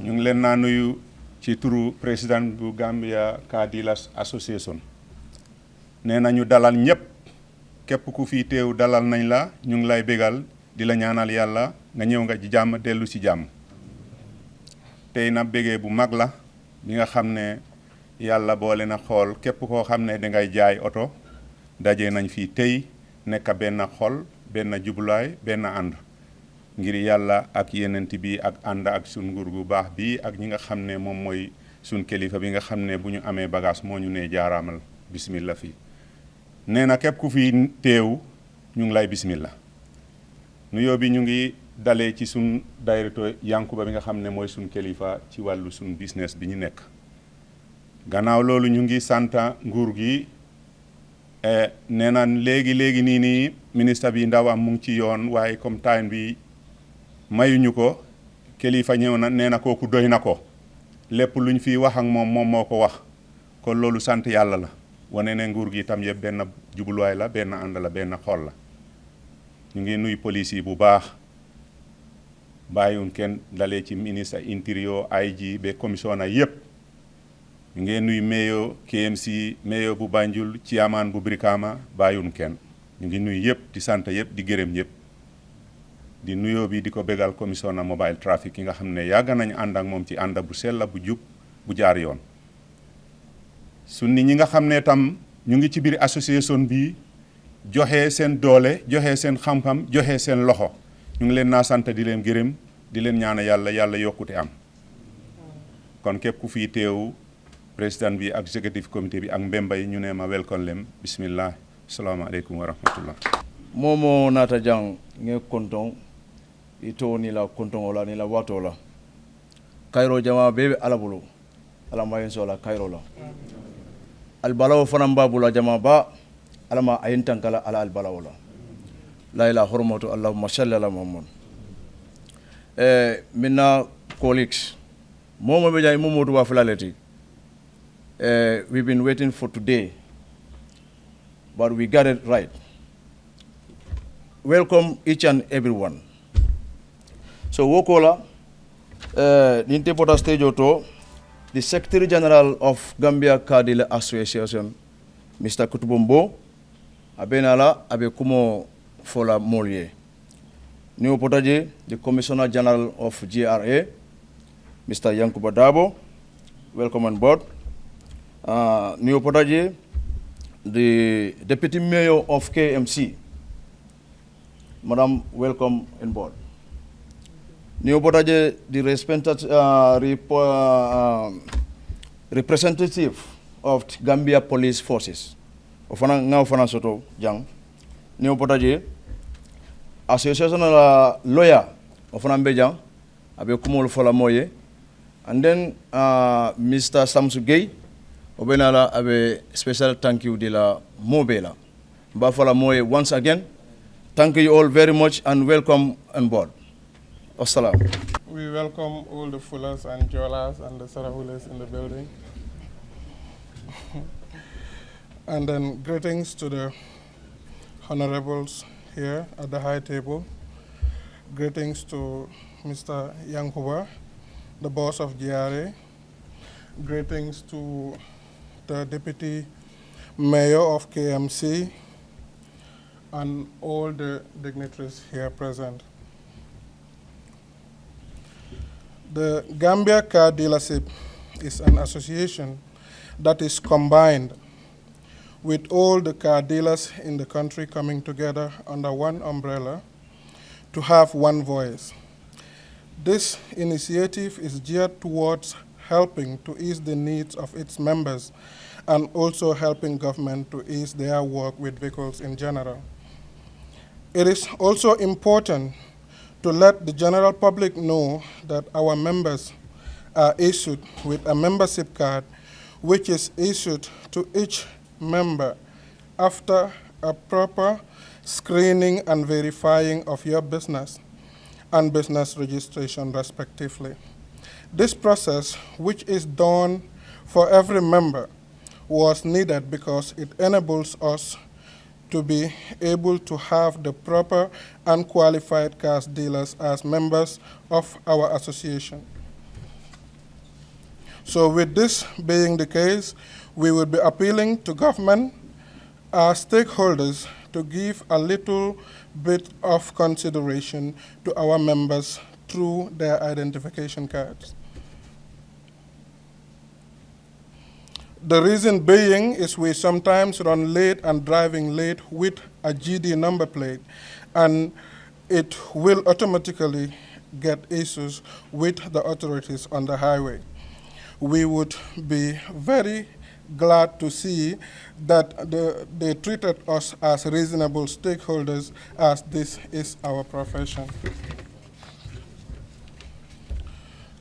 ñu ngi leen naa nuyu ci turu président bu Gambia Car Dealers Association nee nañu dalal ñëpp képp ku fi teew dalal nañ la ñu ngi lay bégal di la ñaanal yàlla nga ñëw nga ci jàmm dellu ci jàmm tey na bégee bu mag la bi nga xam ne yàlla boole na xool képp koo xam ne dangay jaay oto daje nañ fii tey nekk benn xol benn jubluwaay benn ànd ngir yàlla ak yenent bi ak ànd ak sun nguur gu baax bi ak ñi nga xam ne moom mooy sun kilifa bi nga xam ne bu ñu amee bagage moo ñu ne jaaraamal bismillah fii nee na képp ku fi teew ñu ngi lay bismillah nuyoo bi ñu ngi dalee ci sun directeur Yankuba bi nga xam ne mooy sun kilifa ci wàllu sun business bi ñu nekk gannaaw loolu ñu ngi santa nguur gi nee na léegi nii ministre bi ndaw am mu ngi ci yoon waaye comme time bi mayuñu ko kilifa ñëw na nee na kooku doy na ko lépp luñ fi wax ak moom moo ko wax kon loolu sant yàlla la wane ne nguur gi itam yëpp benn jubluwaay la benn ànd la benn xol la ñu ngi nuy police yi bu baax bàyyiwuñ kenn dalee ci ministre intérieur IG ba commissionnaire yëpp ñu ngi nuy mayor KMC mayor bu Banjul chairman bu Brikama bàyyiwuñ kenn ñu ngi nuy yëpp di sant yëpp di gërëm yëpp di nuyoo bi di ko bégal commissioner mobile traffic yi nga xam ne yàgg nañu ànd ak moom ci ànd bu sell bu jub bu jaar yoon su nit ñi nga xam ne tam ñu ngi ci biir association bi joxe seen doole joxe seen xam-xam joxe seen loxo ñu ngi leen naa sant di leen gërëm di leen ñaana yàlla yokkute am kon képp ku fii teew président bi ak executive committee bi ak mbemba yi ñu ne ma welcome leen bismillah asalaamaaleykum wa rahmatullah momo nata jang nge konton ito ni la konton ola ni la wato la kairo jama bebe alabulu alama yin sola kairo la albalawo fanan babula jama ba alama ayin tankala ala albalawo la ila hurmatu allahumma salli ala muhammad minna colleagues momo be jay momo to wa flaleti we've been waiting for today but we got it right. Welcome each and everyone. So Wokola, Ninte Pota Stage Auto, the Secretary General of Gambia Car Dealer Association, Mr. Kutubombo, Abenala Abekumo Fola Molier. New Potaje, the Commissioner General of GRA, Mr. Yankuba Dabo, welcome on board. New Potaje, the Deputy Mayor of KMC, Madam, welcome on board. Neobotaje, the representative of Gambia Police Forces. Ofana ngao fana soto jang. Neobotaje, association lawyer ofana mbejang abe kumol fola moye. And then Mr. Samsu Gay obenala abe special thank you de la mobela. Ba fola moye once again. Thank you all very much and welcome on board. Assalam. We welcome all the Fullers and Jolas and the Sarahules in the building. And then greetings to the honorables here at the high table. Greetings to Mr. Yankuba, the boss of GRA. Greetings to the Deputy Mayor of KMC, and all the dignitaries here present. The Gambia Car Dealership is an association that is combined with all the car dealers in the country coming together under one umbrella to have one voice. This initiative is geared towards helping to ease the needs of its members and also helping government to ease their work with vehicles in general. It is also important to let the general public know that our members are issued with a membership card which is issued to each member after a proper screening and verifying of your business and business registration respectively. This process, which is done for every member, was needed because it enables us to be able to have the proper and qualified car dealers as members of our association. So with this being the case, we will be appealing to government, our stakeholders, to give a little bit of consideration to our members through their identification cards. The reason being is we sometimes run late and driving late with a GD number plate, and it will automatically get issues with the authorities on the highway. We would be very glad to see that they treated us as reasonable stakeholders, as this is our profession.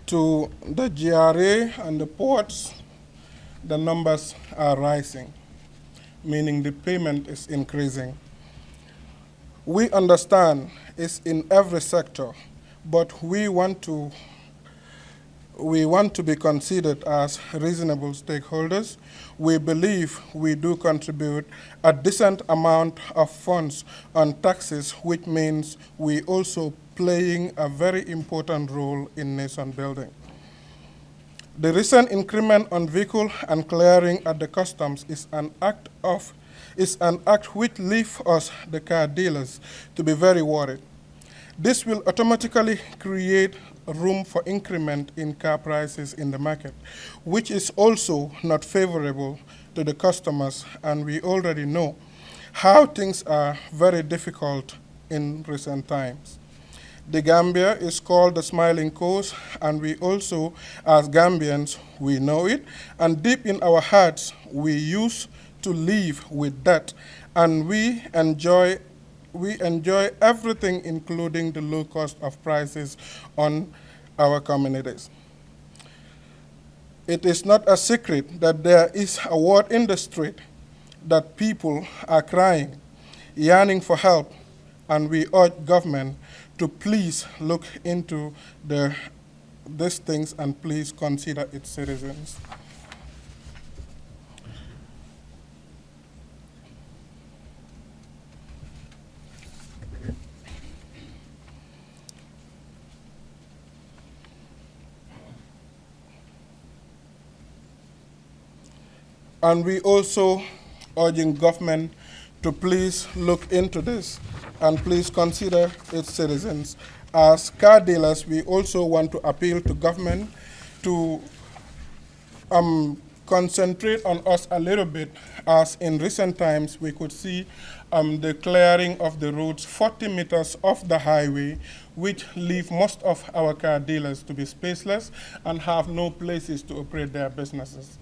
To the GRA and the ports, the numbers are rising, meaning the payment is increasing. We understand it's in every sector, but we want to be considered as reasonable stakeholders. We believe we do contribute a decent amount of funds on taxes, which means we also playing a very important role in nation building. The recent increment on vehicle and clearing at the customs is an act which leaves us, the car dealers, to be very worried. This will automatically create room for increment in car prices in the market, which is also not favorable to the customers, and we already know how things are very difficult in recent times. The Gambia is called the Smiling Coast, and we also, as Gambians, we know it, and deep in our hearts, we used to live with that, and we enjoy everything, including the low cost of prices on our communities. It is not a secret that there is a word in the street that people are crying, yearning for help, and we urge government to please look into these things and please consider its citizens. And we also urging government to please look into this and please consider its citizens. As car dealers, we also want to appeal to government to concentrate on us a little bit, as in recent times we could see the clearing of the roads 40 meters off the highway, which leave most of our car dealers to be spaceless and have no places to operate their businesses.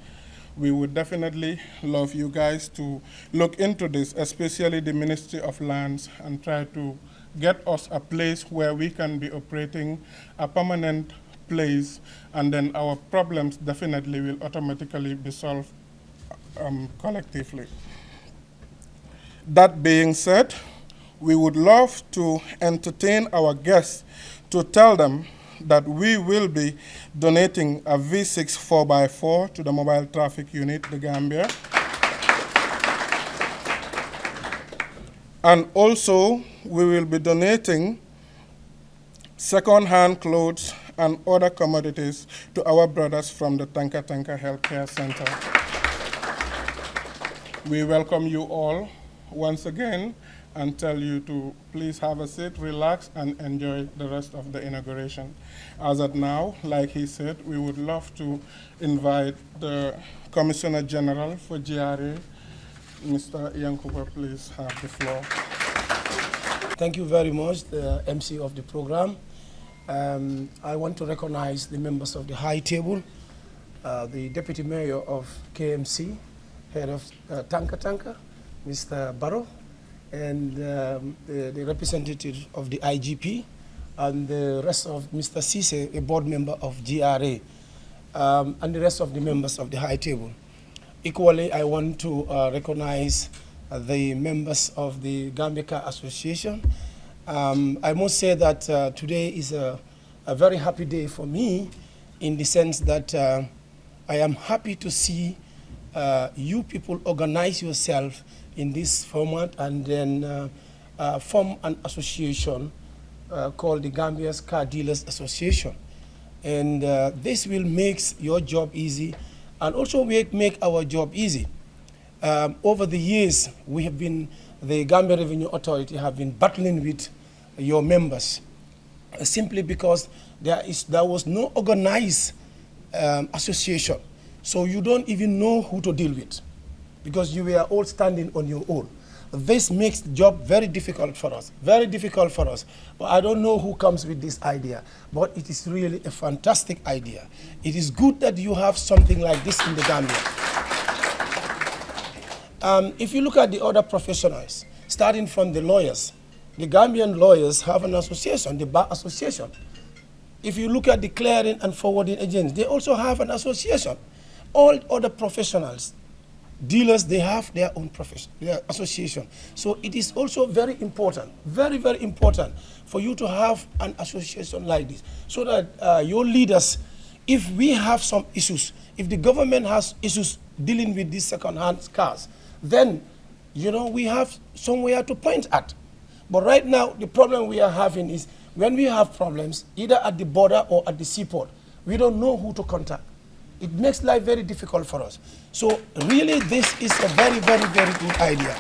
We would definitely love you guys to look into this, especially the Ministry of Lands, and try to get us a place where we can be operating a permanent place, and then our problems definitely will automatically be solved collectively. That being said, we would love to entertain our guests to tell them that we will be donating a V6 4x4 to the Mobile Traffic Unit, the Gambia. And also, we will be donating second-hand clothes and other commodities to our brothers from the Tanka Tanka Healthcare Center. We welcome you all once again and tell you to please have a seat, relax, and enjoy the rest of the inauguration. As of now, like he said, we would love to invite the Commissioner General for GRA, Mr. Yankuba, please have the floor. Thank you very much, the MC of the program. I want to recognize the members of the high table, the Deputy Mayor of KMC, Head of Tanka Tanka, Mr. Barrow, and the representative of the IGP, and the rest of Mr. Cisse, a board member of GRA, and the rest of the members of the high table. Equally, I want to recognize the members of the Gambia Car Association. I must say that today is a very happy day for me, in the sense that I am happy to see you people organize yourself in this format and then form an association called the Gambia's Car Dealers Association. And this will make your job easy and also make our job easy. Over the years, the Gambia Revenue Authority have been battling with your members simply because there was no organized association. So you don't even know who to deal with because you were all standing on your own. This makes the job very difficult for us, very difficult for us. But I don't know who comes with this idea, but it is really a fantastic idea. It is good that you have something like this in the Gambia. If you look at the other professionals, starting from the lawyers, the Gambian lawyers have an association, the Bar Association. If you look at the clearing and forwarding agents, they also have an association. All other professionals, dealers, they have their own profession, their association. So it is also very important, very, very important for you to have an association like this so that your leaders, if we have some issues, if the government has issues dealing with these second-hand cars, then, you know, we have somewhere to point at. But right now, the problem we are having is when we have problems, either at the border or at the seaport, we don't know who to contact. It makes life very difficult for us. So really, this is a very, very, very good idea.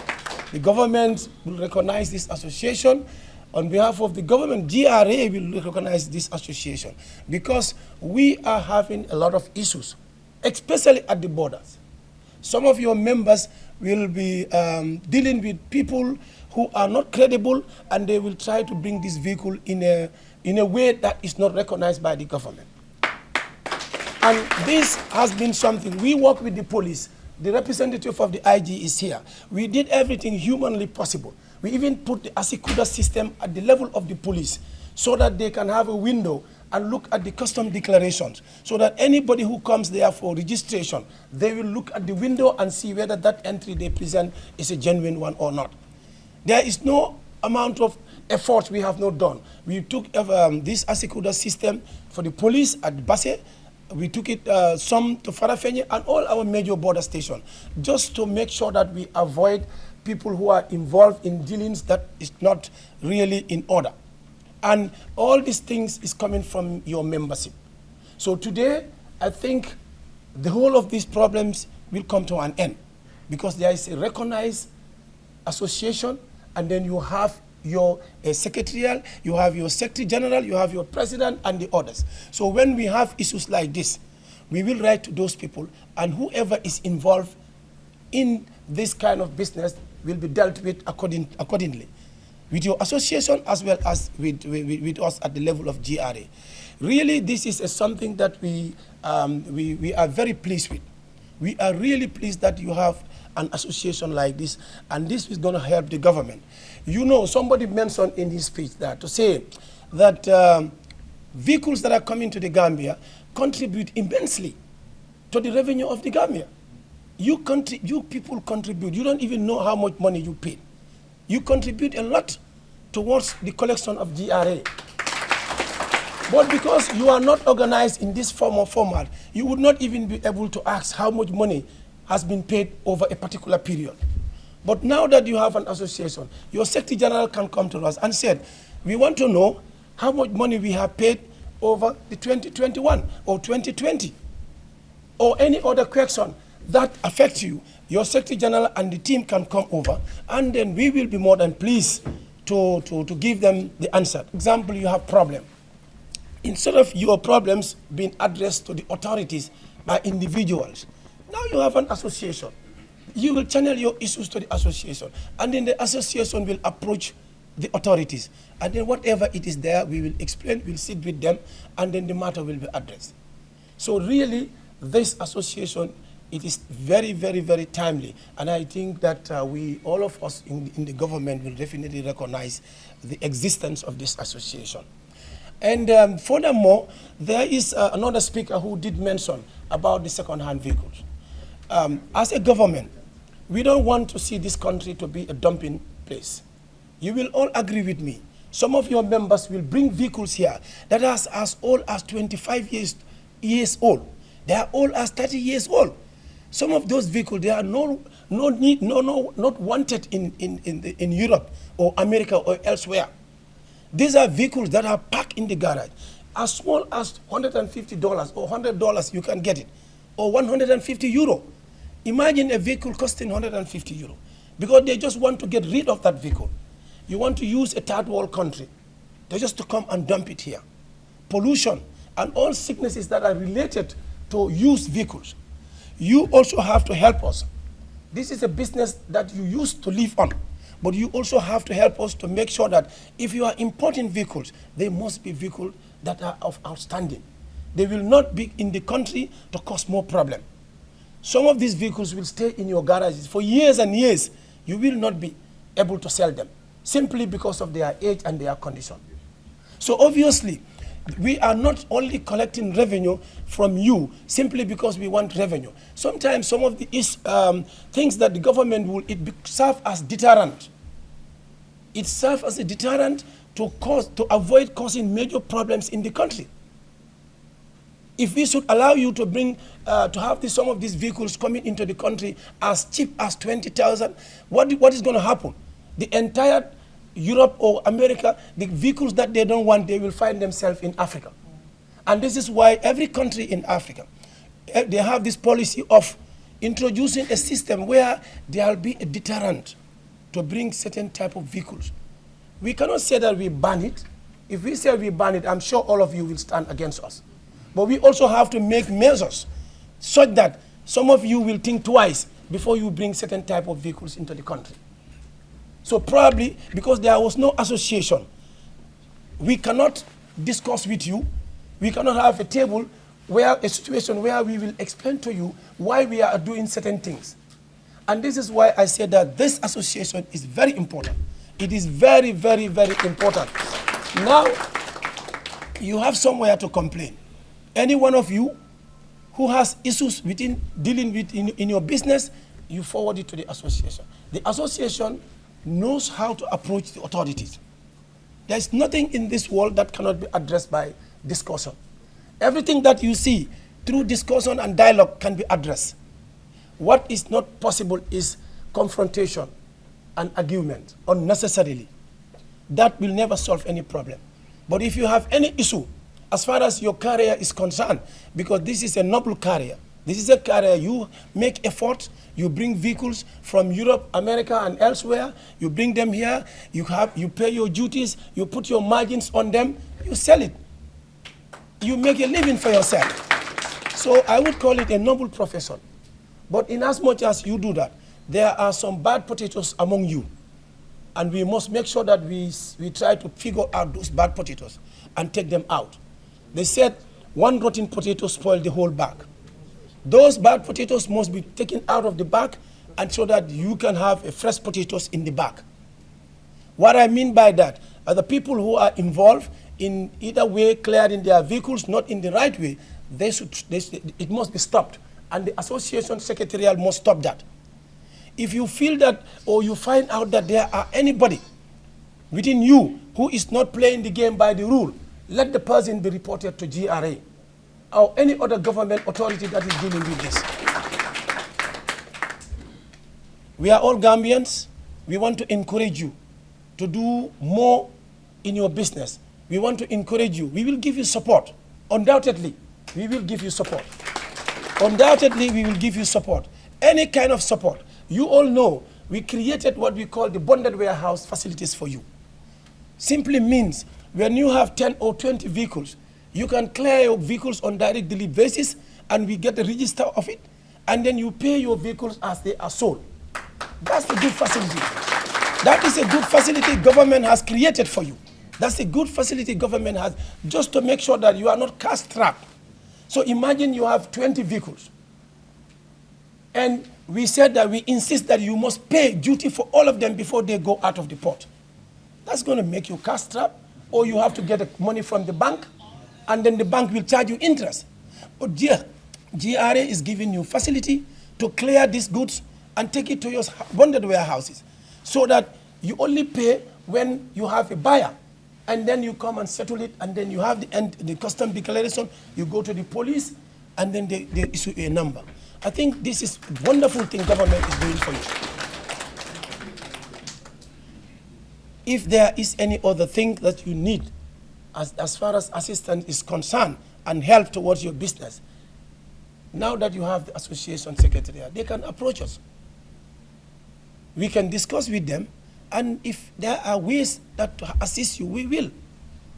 The government will recognize this association. On behalf of the government, GRA will recognize this association because we are having a lot of issues, especially at the borders. Some of your members will be dealing with people who are not credible, and they will try to bring this vehicle in a way that is not recognized by the government. And this has been something. We work with the police. The representative of the IG is here. We did everything humanly possible. We even put the Asikuda system at the level of the police so that they can have a window and look at the custom declarations so that anybody who comes there for registration, they will look at the window and see whether that entry they present is a genuine one or not. There is no amount of effort we have not done. We took this Asikuda system for the police at Basse. We took it some to Farafenye and all our major border stations just to make sure that we avoid people who are involved in dealings that is not really in order. And all these things is coming from your membership. So today, I think the whole of these problems will come to an end because there is a recognized association, and then you have your secretarial, you have your secretary general, you have your president and the others. So when we have issues like this, we will write to those people, and whoever is involved in this kind of business will be dealt with accordingly, with your association as well as with us at the level of GRA. Really, this is something that we are very pleased with. We are really pleased that you have an association like this, and this is going to help the government. You know, somebody mentioned in his speech that to say that vehicles that are coming to the Gambia contribute immensely to the revenue of the Gambia. You people contribute. You don't even know how much money you pay. You contribute a lot towards the collection of GRA. But because you are not organized in this form or format, you would not even be able to ask how much money has been paid over a particular period. But now that you have an association, your Secretary General can come to us and said, we want to know how much money we have paid over the 2021 or 2020 or any other question that affects you. Your Secretary General and the team can come over, and then we will be more than pleased to give them the answer. For example, you have problem. Instead of your problems being addressed to the authorities by individuals, now you have an association. You will channel your issues to the association, and then the association will approach the authorities. And then whatever it is there, we will explain, we'll sit with them, and then the matter will be addressed. So really, this association, it is very, very, very timely. And I think that all of us in the government will definitely recognize the existence of this association. And furthermore, there is another speaker who did mention about the second-hand vehicles. As a government, we don't want to see this country to be a dumping place. You will all agree with me. Some of your members will bring vehicles here that are as old as 25 years old. They are old as 30 years old. Some of those vehicles, they are not wanted in Europe or America or elsewhere. These are vehicles that are parked in the garage. As small as $150 or $100, you can get it, or 150 euro. Imagine a vehicle costing 150 euro, because they just want to get rid of that vehicle. You want to use a third world country. They just to come and dump it here. Pollution and all sicknesses that are related to used vehicles. You also have to help us. This is a business that you used to live on, but you also have to help us to make sure that if you are importing vehicles, they must be vehicles that are of outstanding. They will not be in the country to cause more problem. Some of these vehicles will stay in your garages for years and years. You will not be able to sell them simply because of their age and their condition. So obviously, we are not only collecting revenue from you simply because we want revenue. Sometimes some of the things that the government will serve as deterrent. It serves as a deterrent to avoid causing major problems in the country. If we should allow you to bring, to have some of these vehicles coming into the country as cheap as 20,000, what is going to happen? The entire Europe or America, the vehicles that they don't want, they will find themselves in Africa. And this is why every country in Africa, they have this policy of introducing a system where there will be a deterrent to bring certain type of vehicles. We cannot say that we ban it. If we say we ban it, I'm sure all of you will stand against us. But we also have to make measures such that some of you will think twice before you bring certain type of vehicles into the country. So probably because there was no association, we cannot discuss with you. We cannot have a table where a situation where we will explain to you why we are doing certain things. And this is why I said that this association is very important. It is very, very, very important. Now, you have somewhere to complain. Any one of you who has issues within dealing with in your business, you forward it to the association. The association knows how to approach the authorities. There's nothing in this world that cannot be addressed by discussion. Everything that you see through discussion and dialogue can be addressed. What is not possible is confrontation and argument unnecessarily. That will never solve any problem. But if you have any issue, as far as your career is concerned, because this is a noble career, this is a career you make effort, you bring vehicles from Europe, America, and elsewhere, you bring them here, you pay your duties, you put your margins on them, you sell it. You make a living for yourself. So I would call it a noble profession. But in as much as you do that, there are some bad potatoes among you. And we must make sure that we try to figure out those bad potatoes and take them out. They said one rotten potato spoiled the whole bag. Those bad potatoes must be taken out of the bag and so that you can have a fresh potatoes in the bag. What I mean by that are the people who are involved in either way clearing their vehicles not in the right way, it must be stopped. And the association secretariat must stop that. If you feel that or you find out that there are anybody within you who is not playing the game by the rule, let the person be reported to GRA or any other government authority that is dealing with this. We are all Gambians. We want to encourage you to do more in your business. We want to encourage you. We will give you support. Undoubtedly, we will give you support. Undoubtedly, we will give you support. Any kind of support. You all know we created what we call the bonded warehouse facilities for you. Simply means when you have 10 or 20 vehicles, you can clear your vehicles on direct delivery basis and we get the register of it, and then you pay your vehicles as they are sold. That's the good facility. That is a good facility government has created for you. That's a good facility government has just to make sure that you are not cash-strapped. So imagine you have 20 vehicles. And we said that we insist that you must pay duty for all of them before they go out of the port. That's going to make you cash-strapped, or you have to get the money from the bank, and then the bank will charge you interest. But GRA is giving you facility to clear these goods and take it to your bonded warehouses so that you only pay when you have a buyer. And then you come and settle it, and then you have the custom declaration, you go to the police, and then they issue a number. I think this is a wonderful thing government is doing for you. If there is any other thing that you need as far as assistance is concerned and help towards your business, now that you have the association secretariat, they can approach us. We can discuss with them, and if there are ways that to assist you, we will.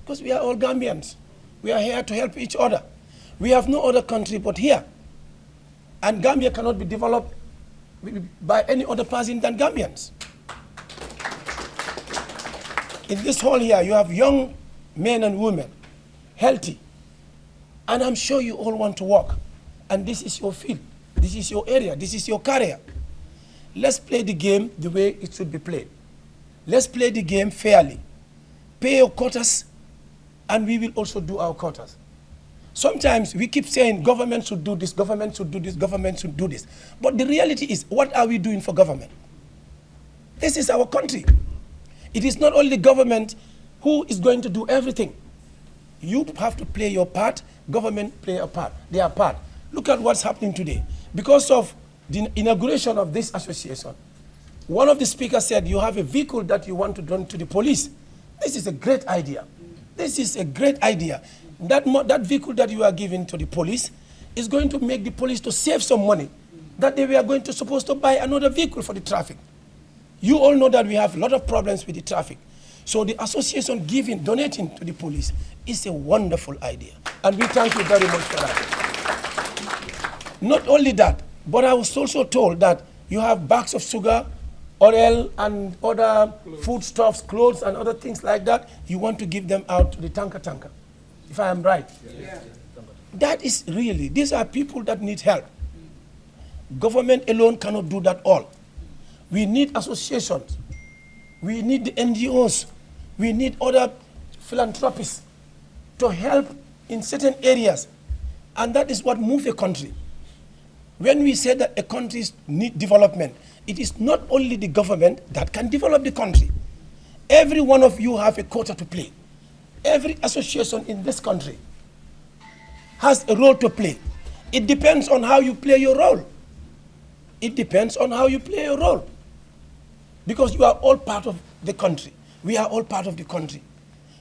Because we are all Gambians. We are here to help each other. We have no other country but here. And Gambia cannot be developed by any other person than Gambians. In this hall here, you have young men and women, healthy. And I'm sure you all want to work. And this is your field. This is your area. This is your career. Let's play the game the way it should be played. Let's play the game fairly. Pay your quotas, and we will also do our quotas. Sometimes we keep saying government should do this, government should do this, government should do this. But the reality is, what are we doing for government? This is our country. It is not only government who is going to do everything. You have to play your part, government play a part, their part. Look at what's happening today. Because of the inauguration of this association, one of the speakers said, you have a vehicle that you want to donate to the police. This is a great idea. This is a great idea. That vehicle that you are giving to the police is going to make the police to save some money that they were going to supposed to buy another vehicle for the traffic. You all know that we have a lot of problems with the traffic. So the association donating to the police is a wonderful idea. And we thank you very much for that. Not only that, but I was also told that you have bags of sugar, oil, and other foodstuffs, clothes, and other things like that. You want to give them out to the tanker, if I am right. Yeah. That is really, these are people that need help. Government alone cannot do that all. We need associations. We need the NGOs. We need other philanthropists to help in certain areas. And that is what moves a country. When we say that a country needs development, it is not only the government that can develop the country. Every one of you have a quota to play. Every association in this country has a role to play. It depends on how you play your role. It depends on how you play your role. Because you are all part of the country. We are all part of the country.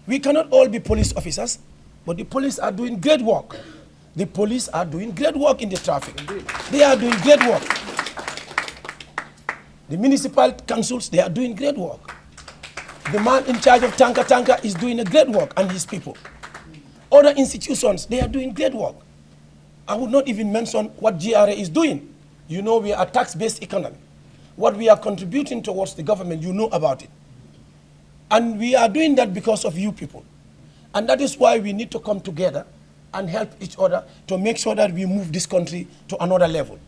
We cannot all be police officers, but the police are doing great work. The police are doing great work in the traffic. Indeed. They are doing great work. The municipal councils, they are doing great work. The man in charge of Tanka is doing a great work, and his people. Other institutions, they are doing great work. I would not even mention what GRA is doing. You know, we are a tax-based economy. What we are contributing towards the government, you know about it. And we are doing that because of you people. And that is why we need to come together and help each other to make sure that we move this country to another level.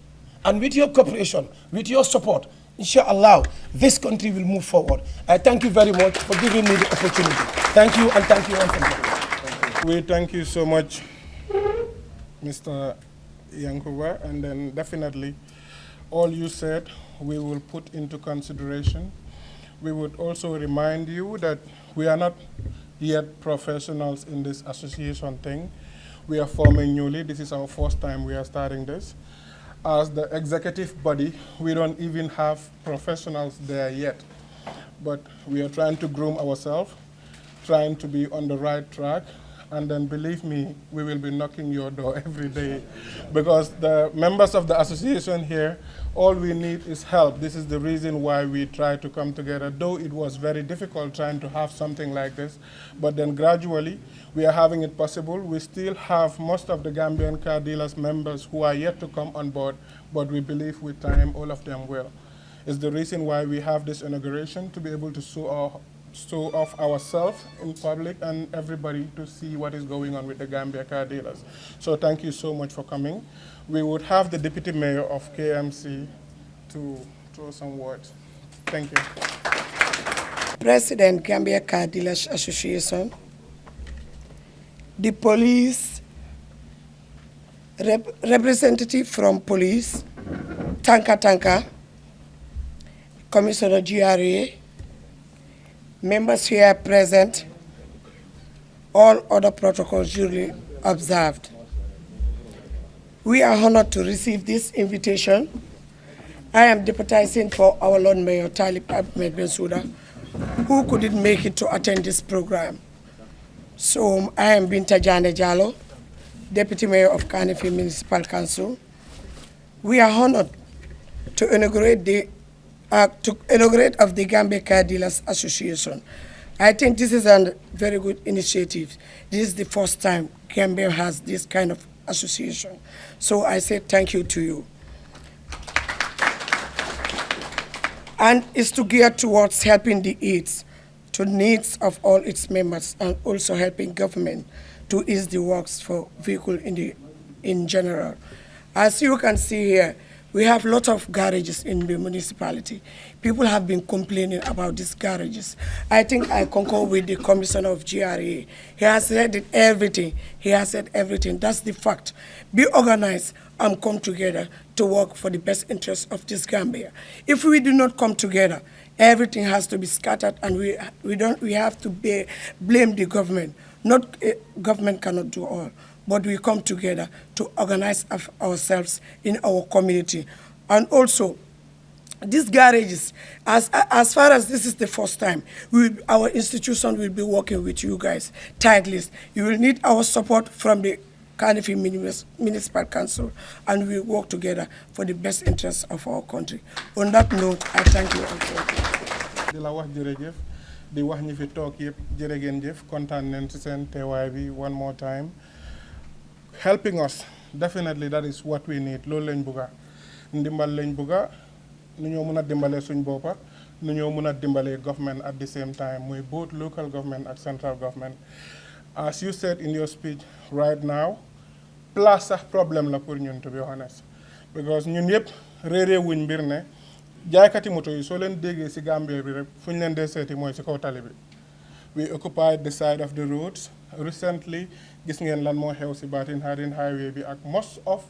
And with your cooperation, with your support, inshallah, this country will move forward. I thank you very much for giving me the opportunity. Thank you, and thank you once again. We thank you so much, Mr. Yankuba, and then definitely all you said we will put into consideration. We would also remind you that we are not yet professionals in this association thing. We are forming newly. This is our first time we are starting this. As the executive body, we don't even have professionals there yet. But we are trying to groom ourselves, trying to be on the right track, and then believe me, we will be knocking your door every day. Because the members of the association here, all we need is help. This is the reason why we try to come together, though it was very difficult trying to have something like this. But then gradually, we are having it possible. We still have most of the Gambian car dealers members who are yet to come on board, but we believe with time, all of them will. It's the reason why we have this inauguration, to be able to show off ourselves in public and everybody to see what is going on with the Gambia car dealers. So thank you so much for coming. We would have the Deputy Mayor of KMC to throw some words. Thank you. President, Gambia Car Dealers Association, the police, representative from police, Tanka, Commissioner GRA, members here present, all other protocols duly observed. We are honored to receive this invitation. I am deputizing for our Lord Mayor Talib Ahmed Bensouda, who couldn't make it to attend this program. So I am Binta Jane Jallo, Deputy Mayor of Kanifing Municipal Council. We are honored to inaugurate of the Gambia Car Dealers Association. I think this is a very good initiative. This is the first time Gambia has this kind of association. So I say thank you to you. And it's to gear towards helping the needs of all its members, and also helping government to ease the works for vehicle in general. As you can see here, we have a lot of garages in the municipality. People have been complaining about these garages. I think I concur with the commissioner of GRA. He has said everything. He has said everything. That's the fact. Be organized and come together to work for the best interests of this Gambia. If we do not come together, everything has to be scattered, and we have to blame the government. Government cannot do all, but we come together to organize ourselves in our community. And also, these garages, as far as this is the first time, our institution will be working with you guys tightly. You will need our support from the Kanifing Municipal Council, and we work together for the best interests of our country. On that note, I thank you all. di la wax jërëjëf di wax ñi fi toog yëpp jërë ngeen jëf kontaan nañ ci seen teewaay bi one more time. Helping us, definitely that is what we need. Loolu lañ bëgga ndimbal lañ bëgga nu ñoo mën a dimbalee suñ boppa nu ñoo mën a dimbalee government at the same time, muy both local government and central government. As you said in your speech right now, place sax problème la pour ñun, to be honest, because ñun yëpp réeree wuñ mbir ne jaaykati moto yi soo leen déggee ci Gambia bi rek fu ñu leen dee seeti mooy ci kaw tali bi. We occupied the side of the roads. Recently, gis ngeen lan moo xew ci Batin Harin Highway bi ak most of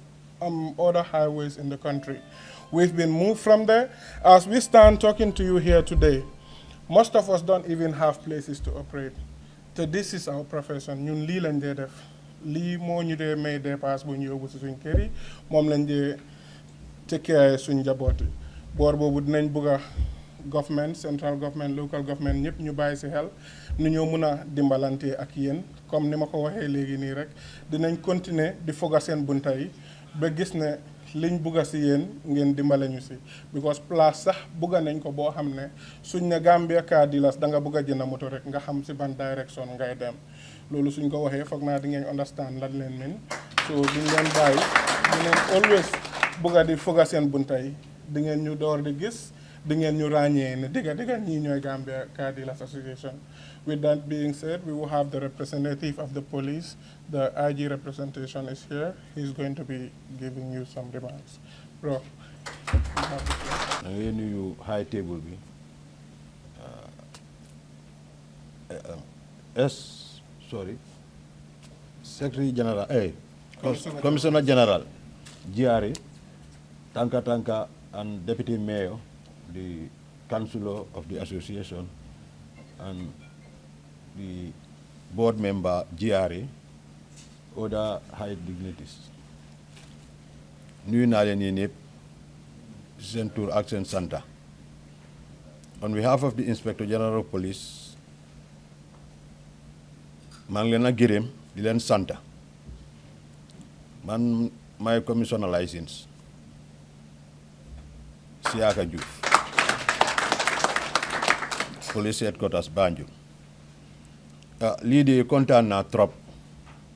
other highways in the country. We've been moved from there. As we stand talking to you here today, most of us don't even have places to operate. So this is our profession. Ñun lii lañ dee def. Lii moo ñu dee may dépasse bu ñu yóbbu ci suñ kër yi moom lañ dee tekkee suñ njaboot yi. Boor boobu dinañ bëgg a government, central government, local government ñëpp ñu bàyyi ci xel nu ñoo mën a dimbalante ak yéen comme ni ma ko waxee léegi nii rek dinañ continuer di foga seen bunta yi ba gis ne liñ bugga ci yéen ngeen dimbale ñu ci, because place sax bugga nañ ko boo xam ne suñ ne Gambia Car Dealers da nga bugg a jënd moto rek nga xam ci ban direction ngay dem. Loolu suñ ko waxee foog naa di ngeen understand lan leen min, so duñ leen bàyyi dinañ always bugga di foga seen bunta yi di ngeen ñu door di gis di ngeen ñu ràññee ne digga ñii ñooy Gambia Car Dealers Association. With that being said, we will have the representative of the police. The IG representation is here. He's going to be giving you some remarks. Bro. I'm going to use high table. Secretary General, Commissioner General, GRA, Tanka, and Deputy Mayor, the Councillor of the Association, and the board member, GRA, other high dignitaries. New Nalian Central Action Center. On behalf of the Inspector General of Police, Manglena Girem, Dilen Santa, man my commissioner license, Siaka Juf, Police Headquarters Banjo. Lii de kontaan naa trop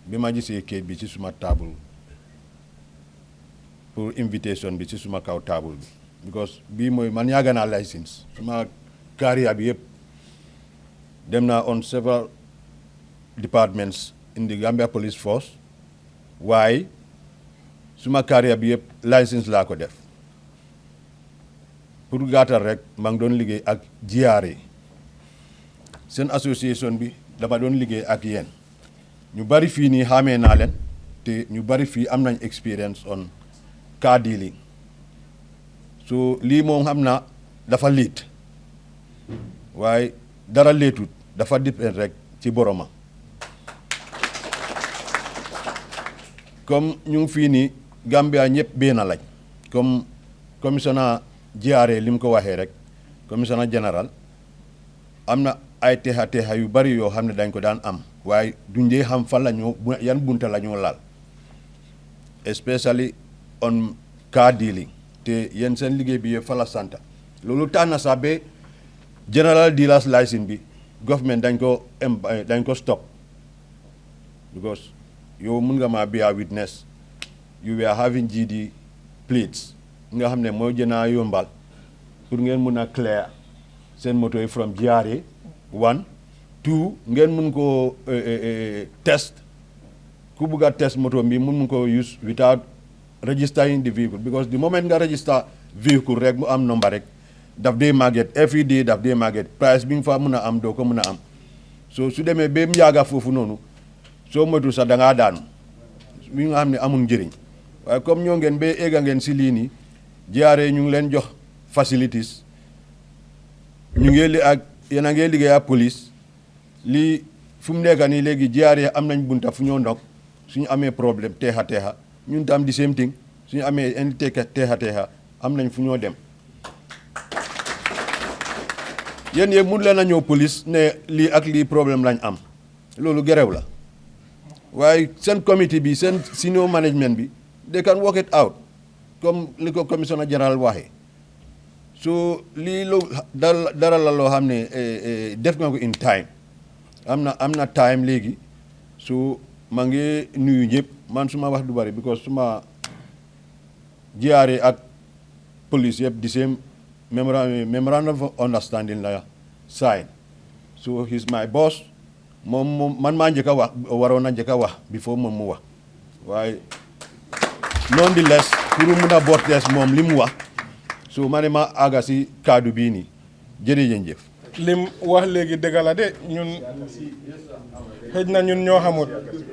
bi ma gisee kayit bi ci suma table pour invitation bi ci suma kaw table bi, because bii mooy man yàgg naa license suma career bi yëpp dem naa on several departments in the Gambia Police Force, waaye suma career bi yëpp license laa ko def. Pour gàttal rek maa ngi doon liggéey ak GRA seen association bi dama doon liggéey ak yéen ñu bari fii nii xamee naa leen te ñu bari fii am nañ experience on car dealing, so lii moom xam naa dafa liit waaye dara leetut dafa dépend rek ci boroma. Comme ñu ngi fii nii Gambia ñëpp benn lañ, comme commissioner GRA li mu ko waxee rek, commissioner général am na ay texa yu bari yoo xam ne dañ ko daan am waaye duñ dee xam fan la ñoo yan bunta la ñoo laal especially on car dealing te yéen seen liggéey bi yëpp fa la santa loolu tax na sax ba general dealers license bi government dañ ko stop because yow mun nga maa bear witness you were having GD plates nga xam ne moo jënaa yombal pour ngeen mun a clear seen moto yi from GRA 1 2 ngeen mun ko test ku bugg a test moto bi mun ko use without registering the vehicle because the moment nga register vehicle rek mu am number rek daf dee màgget every day daf dee màgget price bi nga fa mun a am doo ko mun a am so su demee ba mu yàgga foofu noonu soo moytu sax da ngaa daanu mi nga xam ne amul njëriñ waaye comme ñoo ngeen ba egga ngeen si lii nii GRA ñu ngi leen jox facilities ñu ngi yéen a ngi liggéey ak police lii fu mu nekk nii léegi GRA am nañ bunta fu ñoo ndog suñu amee problème teexa ñun tam di same thing suñu amee indi teexa am nañ fu ñoo dem yéen yëpp mun leen a ñëw police ne lii ak lii problème lañ am loolu gerew la waaye seen committee bi seen senior management bi they can work it out comme li ko commissioner général waxee so lii lu dara la loo xam ne def nga ko in time am na time léegi so maa ngi nuyu ñëpp man suma wax du bari because suma GRA ak police yëpp di same memorandum of understanding la sign so he's my boss moom man maa njëkk a wax waroon a njëkk a wax before moom mu wax waaye nonetheless pour mun a bottees moom li mu wax so ma ne ma àgga si kaddu bii nii jërëjëf. lim wax léegi dëgg la de ñun xëj na ñun ñoo xamut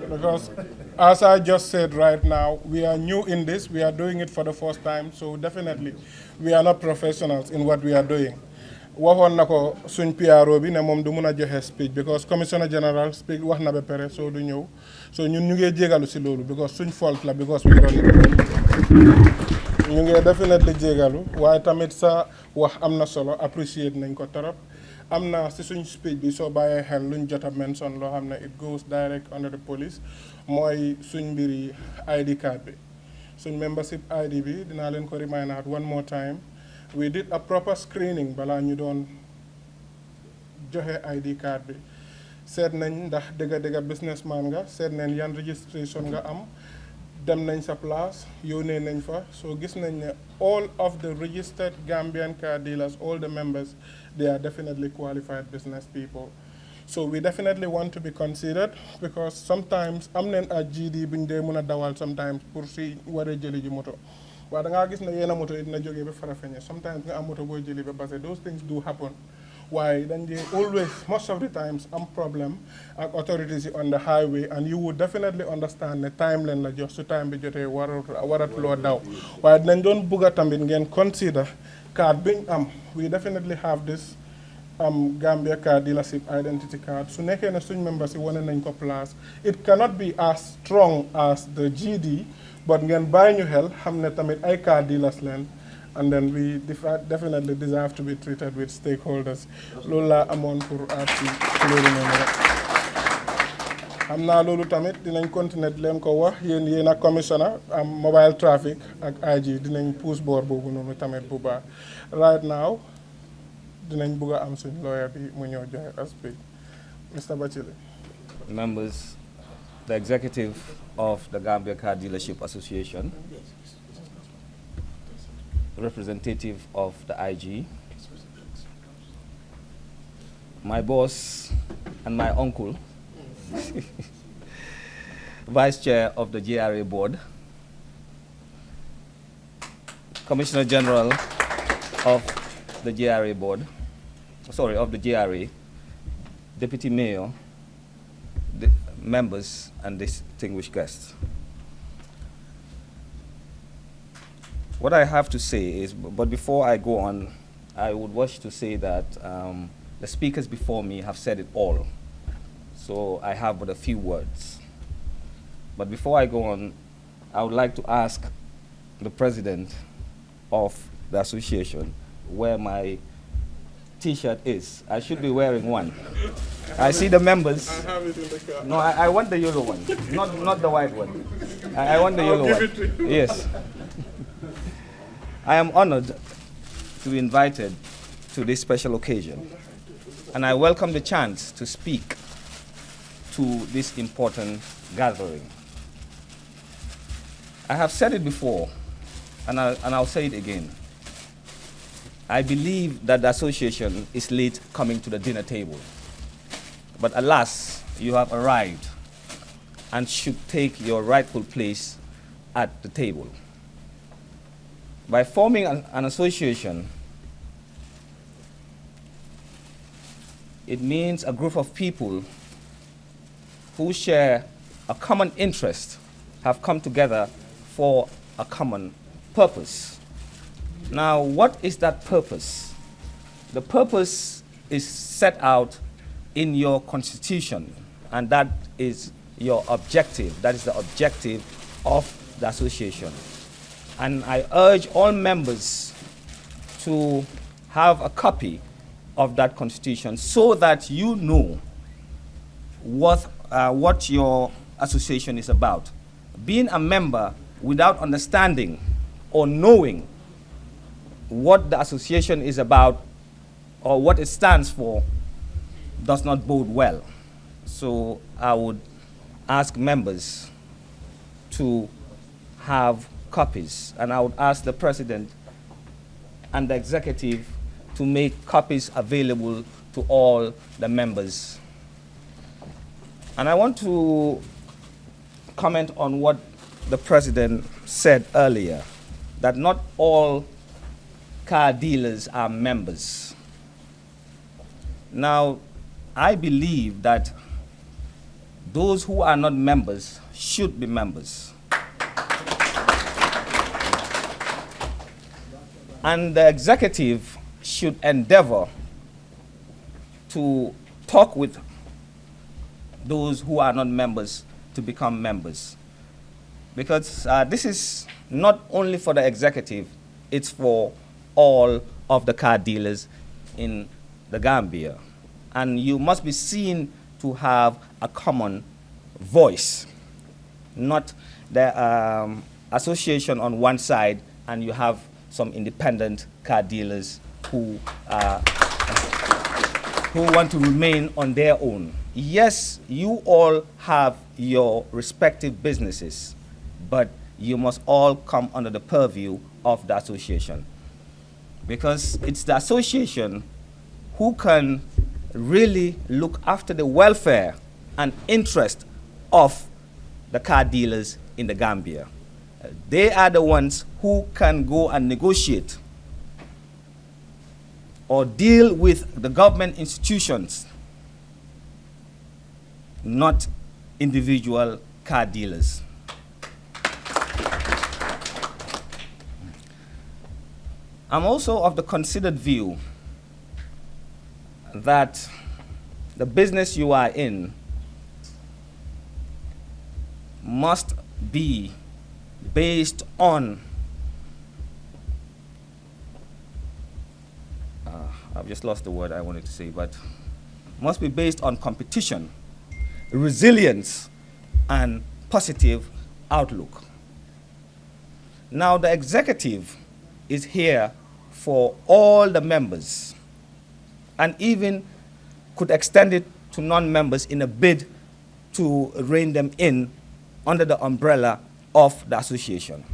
because as I just said right now we are new in this, we are doing it for the first time, so definitely we are not professionals in what we are doing. waxoon na ko suñ PRO bi ne moom du mun a joxe speech because commissioner general speech wax na ba pare so du ñëw so ñun ñu ngi jégalu si loolu because suñ fault la because we doon ñu ngi definitely jégalu waaye tamit sa wax am na solo appreciate nañ ko torop am na si suñ speech bi soo bàyyee xel luñ jot a mention loo xam ne it goes direct under the police mooy suñ mbiri ID card bi suñ membership ID bi dinaa leen ko remind out one more time. We did a proper screening balaa ñu doon joxe ID card bi seet nañ ndax dëgga businessman nga seet nañ yan registration nga am dem nañ sa place yónnee nañ fa so gis nañ ne all of the registered Gambian car dealers, all the members, they are definitely qualified business people. So we definitely want to be considered because sometimes am nañ a GD buñ dee mën a dawal sometimes pour si war a jëli ji moto. waaye da ngaa gis ne yenn moto yi dina jógee ba Farafenni sometimes nga am moto booy jëli ba parce que those things do happen waaye dañ dee always most of the times am problem ak authorities yi on the highway and you would definitely understand ne time leen la jox su time bi jotee waratuloo daw waaye dinañ doon bugg a tamit ngeen consider card biñ am we definitely have this Gambia car dealership identity card su nekkee ne suñ members yi wane nañ ko place it cannot be as strong as the GD but ngeen bàyyi ñu xel xam ne tamit ay car dealers leen and then we definitely deserve to be treated with stakeholders loolu laa amoon pour ci loolu noonu rek xam naa loolu tamit dinañ continuer di leen ko wax yéen ak commissioner mobile traffic ak IG dinañ pousse boor boobu noonu tamit bu baax right now dinañ bugg a am suñ lawyer bi mu ñëw joxe aspect Mr. Bachili. Members, the executive of the Gambia Car Dealership Association, representative of the IG, my boss and my uncle, vice chair of the GRA board, commissioner general of the GRA board, of the GRA, deputy mayor, the members and distinguished guests. What I have to say is, but before I go on, I would wish to say that the speakers before me have said it all. So I have but a few words. But before I go on, I would like to ask the president of the association where my T-shirt is. I should be wearing one. I see the members. I have it in the car. No, I want the yellow one, not the white one. I want the yellow give one. it to you. Yes. I am honored to be invited to this special occasion, and I welcome the chance to speak to this important gathering. I have said it before, and I'll say it again. I believe that the association is late coming to the dinner table. But alas, you have arrived and should take your rightful place at the table. By forming an association, it means a group of people who share a common interest have come together for a common purpose. Now, what is that purpose? The purpose is set out in your constitution, and that is your objective. That is the objective of the association. And I urge all members to have a copy of that constitution so that you know what your association is about. Being a member without understanding or knowing what the association is about or what it stands for does not bode well. So I would ask members to have copies, and I would ask the president and the executive to make copies available to all the members. And I want to comment on what the president said earlier, that not all car dealers are members. Now, I believe that those who are not members should be members. And the executive should endeavor to talk with those who are not members to become members. Because this is not only for the executive, it's for all of the car dealers in the Gambia. And you must be seen to have a common voice, not the association on one side and you have some independent car dealers who want to remain on their own. Yes, you all have your respective businesses, but you must all come under the purview of the association. Because it's the association who can really look after the welfare and interest of the car dealers in the Gambia. They are the ones who can go and negotiate or deal with the government institutions, not individual car dealers. I'm also of the considered view that the business you are in must be based on I've just lost the word I wanted to say, but must be based on competition, resilience, and positive outlook. Now, the executive is here for all the members and even could extend it to non-members in a bid to rein them in under the umbrella of the association.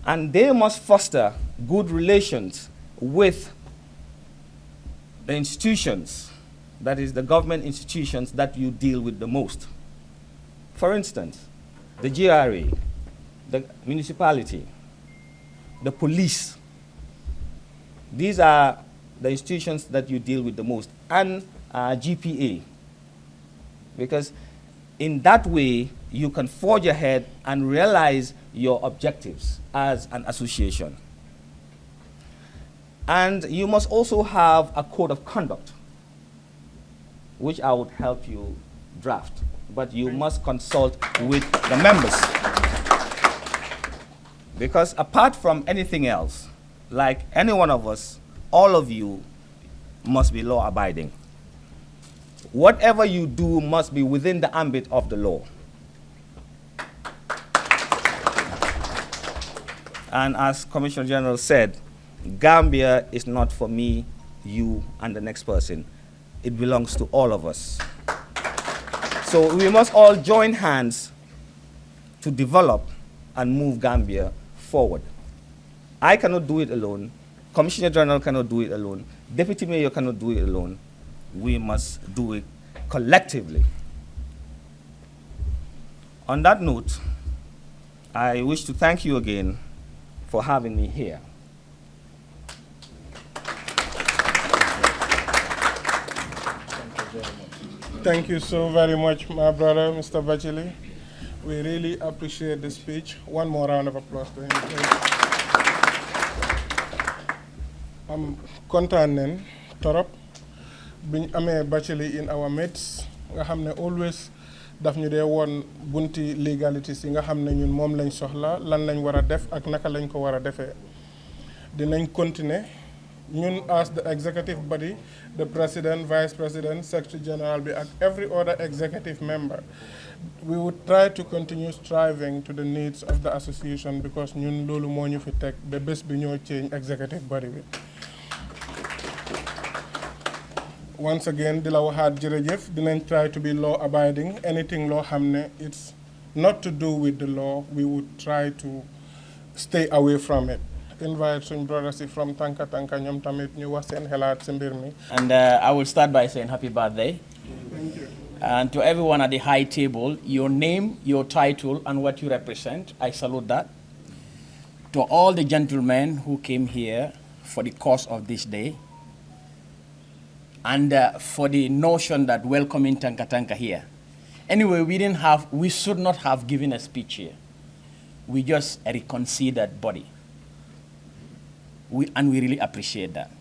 And they must foster good relations with the institutions, that is the government institutions that you deal with the most. For instance, the GRA, the municipality, the police. These are the institutions that you deal with the most, and GPA. Because in that way, you can forge ahead and realize your objectives as an association. And you must also have a code of conduct, which I would help you draft. But you must consult with the members. Because apart from anything else, like any one of us all of you must be law-abiding. Whatever you do must be within the ambit of the law. And as Commissioner General said, Gambia is not for me, you, and the next person. It belongs to all of us. So we must all join hands to develop and move Gambia forward. I cannot do it alone. Commissioner General cannot do it alone. Deputy Mayor cannot do it alone. We must do it collectively. On that note, I wish to thank you again for having me here. Thank you so very much, my brother, Mr. Bachili. We really appreciate the speech. One more round of applause to him, please. Kontaan nañ torop biñ amee Bachili in our midst nga xam ne always daf ñu dee woon bunti legalities yi nga xam ne ñun moom lañ soxla lan lañ war a def ak naka lañ ko war a defee dinañ continuer ñun as the executive body, the president, vice president, secretary general bi ak every other executive member, we would try to continue striving to the needs of the association because ñun loolu moo ñu fi teg ba bés bi ñoo change executive body bi. Once again, di la waxaat jërëjëf dinañ try to be law abiding. Anything law xam ne it's not to do with the law, we would try to stay away from it. Invite suñ brothers from Tanka Tanka ñoom tamit ñu wax seen xalaat ci mbir mi. And I will start by saying happy birthday. Thank you. And to everyone at the high table, your name, your title, and what you represent, I salute that. To all the gentlemen who came here for the cause of this day, and for the notion that welcoming Tanka Tanka here. Anyway, we should not have given a speech here. We just a reconsidered body. And we really appreciate that.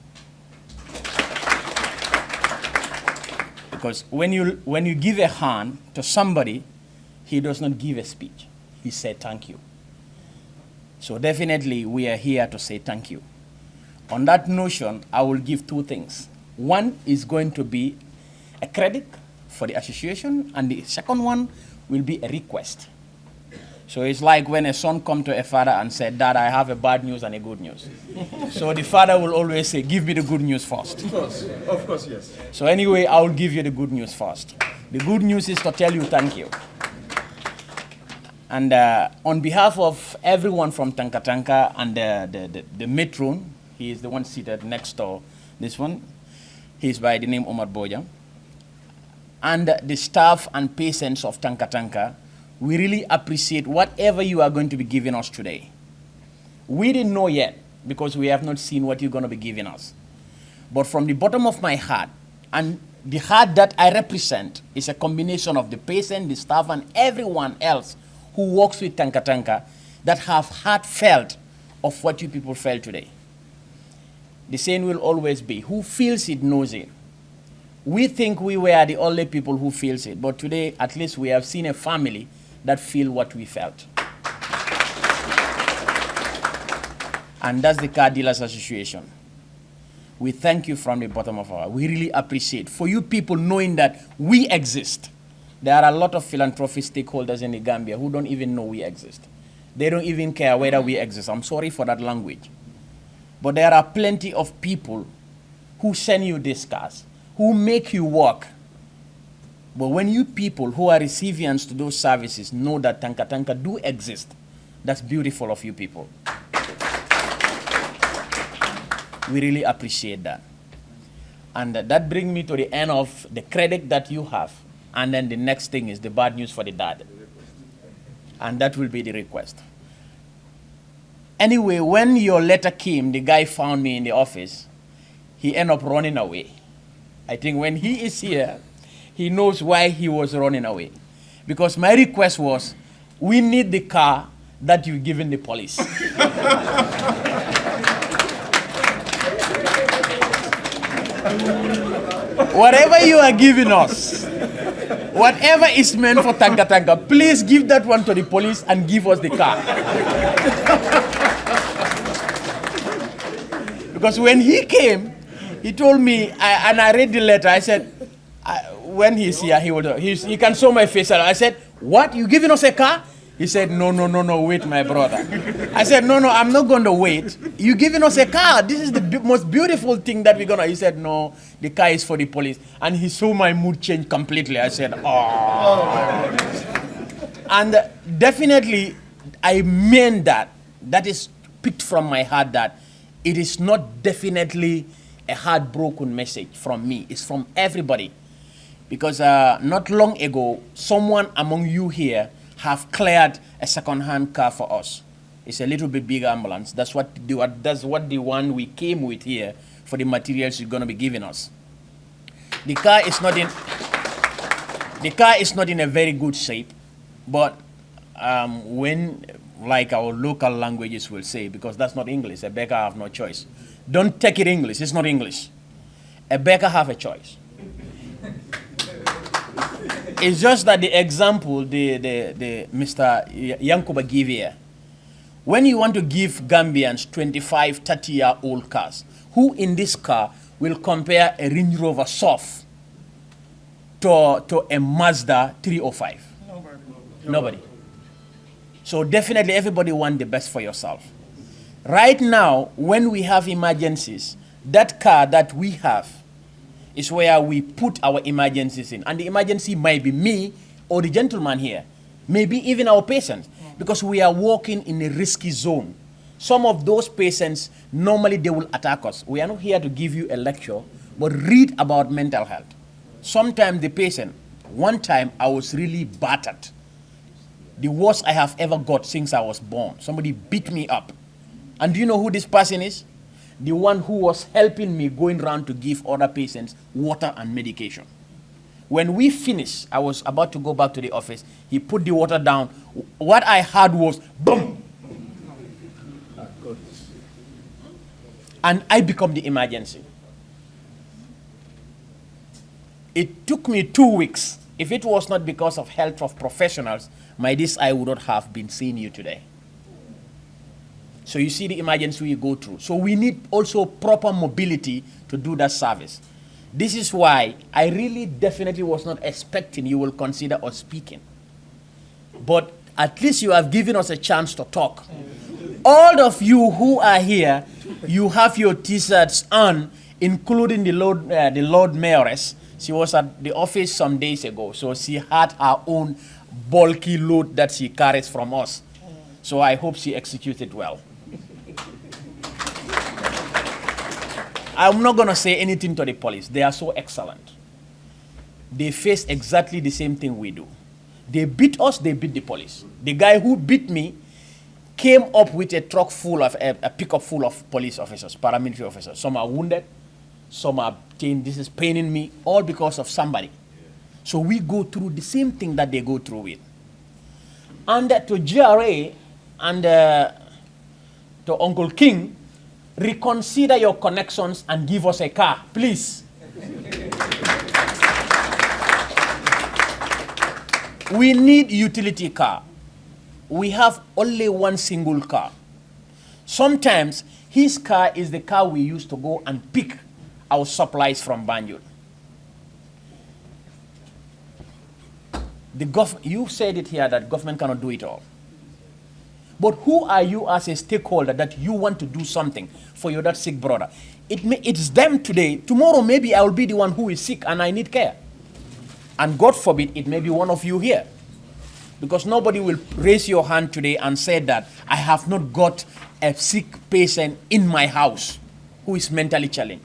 Because when you give a hand to somebody, he does not give a speech. He said thank you. So definitely we are here to say thank you. On that notion, I will give two things. One is going to be a credit for the association, and the second one will be a request. So it's like when a son comes to a father and said, Dad, I have a bad news and a good news. So the father will always say, give me the good news first. Of course, yes. So anyway, I will give you the good news first. The good news is to tell you thank you. And on behalf of everyone from Tanka Tanka and the matron, he is the one seated next door, this one. He's by the name Omar Boja. And the staff and patients of Tanka Tanka, we really appreciate whatever you are going to be giving us today. We didn't know yet because we have not seen what you're going to be giving us. But from the bottom of my heart, and the heart that I represent is a combination of the patient, the staff, and everyone else who works with Tanka Tanka that have heartfelt of what you people felt today. The saying will always be, who feels it knows it. We think we were the only people who feels it, but today at least we have seen a family that feel what we felt. And that's the Car Dealers Association. We thank you from the bottom of our heart. We really appreciate for you people knowing that we exist. There are a lot of philanthropic stakeholders in the Gambia who don't even know we exist. They don't even care whether we exist. I'm sorry for that language. But there are plenty of people who send you these cars, who make you work. But when you people who are recipients to those services know that Tanka Tanka do exist, that's beautiful of you people. We really appreciate that. And that brings me to the end of the credit that you have. And then the next thing is the bad news for the dad. And that will be the request. Anyway, when your letter came, the guy found me in the office. He ended up running away. I think when he is here, he knows why he was running away. Because my request was, we need the car that you've given the police. Whatever you are giving us, whatever is meant for Tanka Tanka, please give that one to the police and give us the car. Because when he came, he told me, and I read the letter, I said, when he's here, he can show my face. I said, what, you giving us a car? He said, no, wait, my brother. I said, no, I'm not going to wait. You giving us a car. This is the most beautiful thing that we're going to. He said, no, the car is for the police. And he saw my mood change completely. I said, oh. And definitely, I meant that. That is picked from my heart that it is not definitely a heartbroken message from me. It's from everybody. Because not long ago, someone among you here have cleared a second-hand car for us. It's a little bit bigger ambulance. That's what the one we came with here for the materials you're going to be giving us. The car is not in a very good shape, but when, like our local languages will say, because that's not English, a beggar have no choice. Don't take it English. It's not English. A beggar have a choice. It's just that the example the Mr. Yankuba gave here, when you want to give Gambians 25, 30-year-old cars, who in this car will compare a Range Rover Surf to a Mazda 305? Nobody. So definitely everybody wants the best for yourself. Right now, when we have emergencies, that car that we have is where we put our emergencies in. And the emergency might be me or the gentleman here, maybe even our patients, because we are walking in a risky zone. Some of those patients, normally they will attack us. We are not here to give you a lecture, but read about mental health. Sometimes the patient, one time I was really battered. The worst I have ever got since I was born. Somebody beat me up. And do you know who this person is? The one who was helping me going around to give other patients water and medication. When we finished, I was about to go back to the office. He put the water down. What I heard was boom. And I become the emergency. It took me 2 weeks. If it was not because of health of professionals, I would not have been seeing you today. So you see the emergency we go through. So we need also proper mobility to do that service. This is why I really definitely was not expecting you will consider us speaking. But at least you have given us a chance to talk. All of you who are here, you have your T-shirts on, including the Lord Mayoress. She was at the office some days ago, so she had her own bulky load that she carries from us. So I hope she executed well. I'm not going to say anything to the police. They are so excellent. They face exactly the same thing we do. They beat us, they beat the police. The guy who beat me came up with a truck full of, a pickup full of police officers, paramilitary officers. Some are wounded, some are saying this is paining me, all because of somebody. So we go through the same thing that they go through with. And to GRA and to Uncle King, reconsider your connections and give us a car, please. We need utility car. We have only one single car. Sometimes his car is the car we use to go and pick our supplies from Banjul. You said it here that government cannot do it all. But who are you as a stakeholder that you want to do something for your that sick brother? It's them today. Tomorrow maybe I will be the one who is sick and I need care. And God forbid it may be one of you here. Because nobody will raise your hand today and say that I have not got a sick patient in my house who is mentally challenged.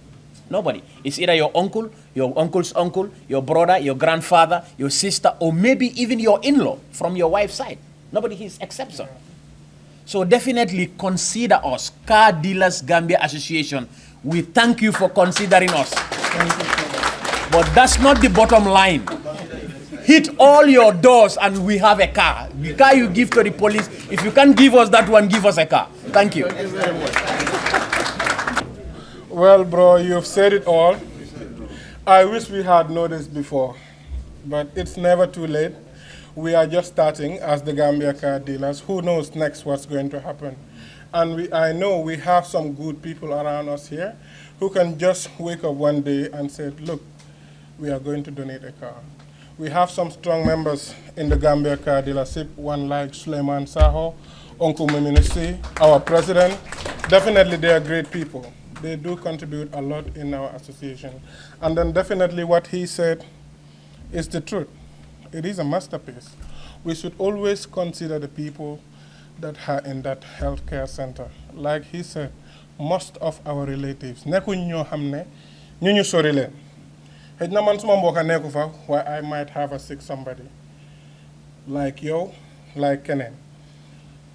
Nobody. It's either your uncle, your uncle's uncle, your brother, your grandfather, your sister, or maybe even your in-law from your wife's side. Nobody is exception. So definitely consider us, Car Dealers Gambia Association. We thank you for considering us. But that's not the bottom line. Hit all your doors and we have a car. The car you give to the police, if you can't give us that one, give us a car. Thank you. Thank you very much. Well, bro, you've said it all. I wish we had noticed before, but it's never too late. We are just starting as the Gambia car dealers. Who knows next what's going to happen? And I know we have some good people around us here who can just wake up one day and say, look, we are going to donate a car. We have some strong members in the Gambia car dealership, one like Suleiman Saho, Uncle Miminisi, our president. Definitely they are great people. They do contribute a lot in our association. And then definitely what he said is the truth. It is a masterpiece. We should always consider the people that are in that healthcare center. Like he said, most of our relatives, nekkuñ ñoo xam ne ñu ñu sori leen. Xëj na man suma mbokk nekku fa, why I might have a sick somebody. Like you, like Kenen.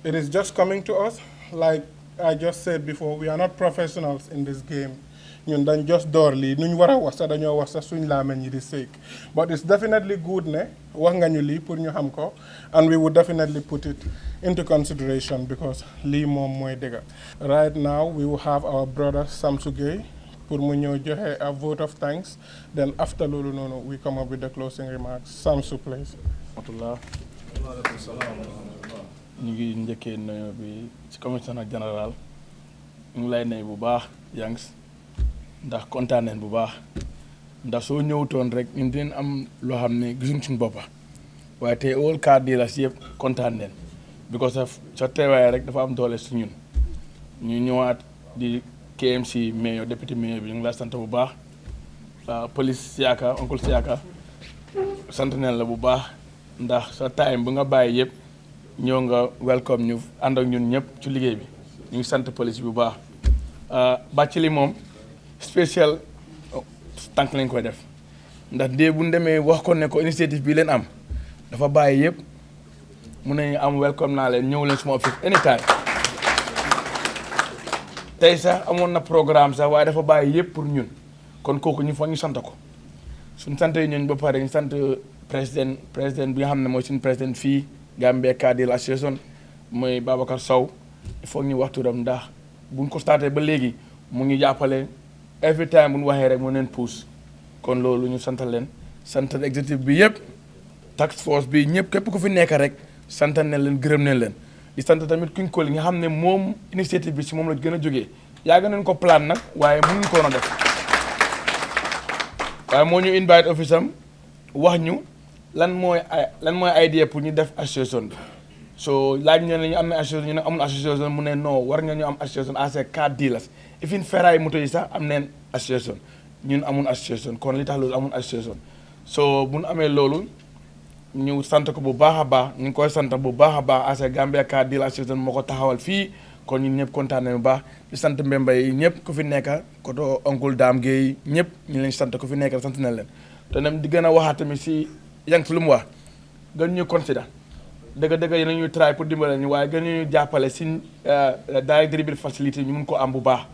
It is just coming to us, like I just said before, we are not professionals in this game. Ñun dañ just door lii nuñ war a wax sax dañoo wax sax suñ laameñ ñi di sëy. But it's definitely good ne wax nga ñu lii pour ñu xam ko, and we would definitely put it into consideration because lii moom mooy dëgga. Right now we will have our brother Samsu Gueye pour mu ñëw joxe a vote of thanks. Then after loolu noonu we come up with the closing remarks. Samsu, please. ñu ngi njëkkee nuyu bi ci commissioner général ñu ngi lay nuyu bu baax Yangs ndax kontaan nañ bu baax ndax soo ñëwutoon rek ñun dinañ am loo xam ne gisuñ suñu boppa waaye tey all car dealers yëpp kontaan nañ because of sa teewaay rek dafa am doole si ñun ñu ñëwaat di KMC mayor député mayor bi ñu ngi lay sant bu baax police Siaka oncle Siaka sant nañ la bu baax ndax sa time bu nga bàyyi yëpp ñëw nga welcome ñu ànd ak ñun ñëpp ci liggéey bi ñu ngi sant police bu baax bàcc li moom spécial tànk lañ koy def ndax dee bu ñu demee wax ko ne ko initiative bi leen am dafa bàyyi yëpp mun nañu am welcome naa leen ñëw leen suma office anytime tey sax amoon na programme sax waaye dafa bàyyi yëpp pour ñun kon kooku ñu fa ñu sant ko suñ sant yi ñun ba pare ñu sant président bi nga xam ne mooy suñu président fii Gambia Car Dealers Association mooy Babacar Sow il faut ñu waxtu dem ndax buñ ko starté ba léegi mu ngi jàppale every time bu ñu waxee rek mu neen pousse kon loolu ñu santal leen santal exécutif bi yëpp task force bi ñëpp képp ku fi nekk rek santal nañ leen gërëm nañ leen di sant tamit King Cole nga xam ne moom initiative bi si moom la gën a jógee yàgg nañ ko plan nag waaye mënuñ ko woon a def waaye moo ñu invite office am wax ñu lan mooy idea pour ñu def association bi so laaj ñu ne ñu am na association ñu ne amul association mu ne non war nga ñu am association as a car dealers ifin ferraille moto yi sax am neen association ñun amul association kon li tax loolu amul association so bu ñu amee loolu ñu sant ko bu baax a baax ñu ngi koy sant bu baax a baax as a Gambia Car Dealers Association moo ko taxawal fii kon ñun ñëpp kontaan nañu bu baax di sant Mbemba yi ñëpp ku fi nekk koto oncle Dame Gueye ñëpp ñu leen sant ku fi nekk sant nañ leen te nam di gën a waxaat tamit si Yangs lu mu wax gën ñu consider dëgg-dëgg yéen a ñuy try pour dimbale ñu waaye gën ñu jàppale si direct delivery facilité ñu mun ko am bu baax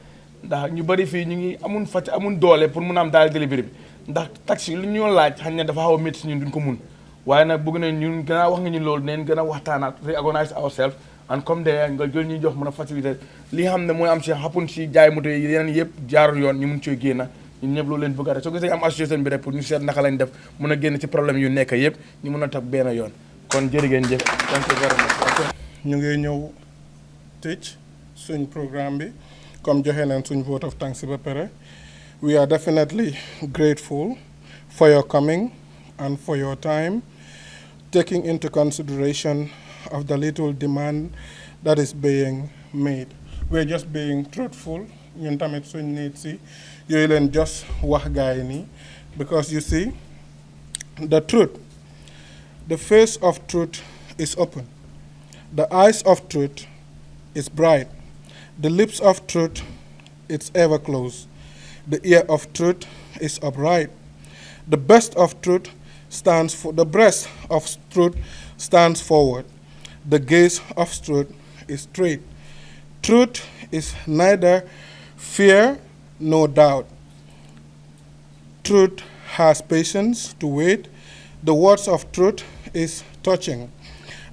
ndax ñu bëri fii ñu ngi amun doole pour mun a am direct delivery bi ndax taxi lu ñu laaj xañ ne dafa xaw a métti si ñun duñ ko mun waaye nag bëgg nañ ñun gën a wax nga ñu loolu neen gën a waxtaanaat reorganize ourselves and comme de nga jël ñuy jox mën a facilité li nga xam ne mooy am si xapun si jaay moto yi yeneen yëpp jaarul yoon ñu mun cooy génn ñun ñëpp loolu leen bëgg a def soo gisee am association bi rek pour ñu seet naka lañ def mun a génn ci problème yu nekk yëpp ñu mun a tag benn yoon kon jërë ngeen jëf thank you very much ñu ngi ñëw tëj suñ programme bi comme joxe nañ suñ vote of thanks ba pare we are definitely grateful for your coming and for your time taking into consideration of the little demand that is being made. We're just being truthful. Ñun tamit suñ nit si yooyu leen just wax gaay ni because you see the truth, the face of truth is open. The eyes of truth is bright. The lips of truth is ever closed. The ear of truth is upright. The breast of truth stands forward. The gaze of truth is straight. Truth is neither fear nor doubt. Truth has patience to wait. The words of truth is touching.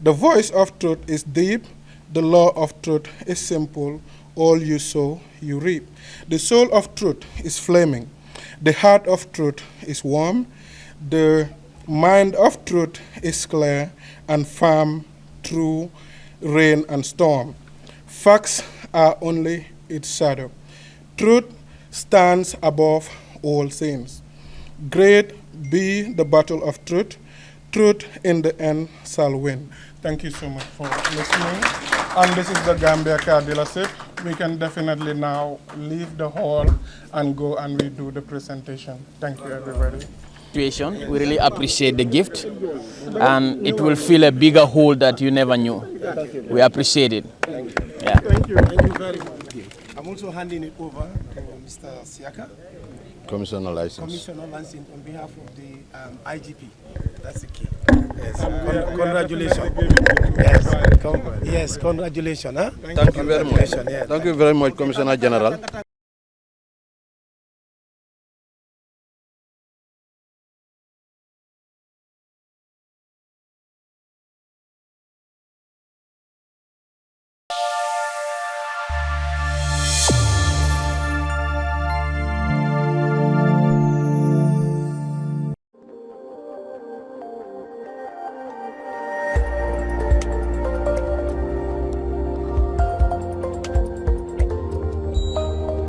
The voice of truth is deep. The law of truth is simple. All you sow, you reap. The soul of truth is flaming. The heart of truth is warm. The Mind of truth is clear and firm through rain and storm. Facts are only its shadow. Truth stands above all sins. Great be the battle of truth. Truth in the end shall win. Thank you so much for listening. And this is the Gambia car dealership. We can definitely now leave the hall and go and redo the presentation. Thank you, everybody. We really appreciate the gift, and it will fill a bigger hole that you never knew. We appreciate it. Yeah. Thank you very much. I'm also handing it over to Mr. Siaka, Commissioner license. Commissioner License, on behalf of the IGP. That's the key. Yes. Congratulations. Yes, congratulations. Huh? Thank you very much. Yeah. Thank you very much, Commissioner General.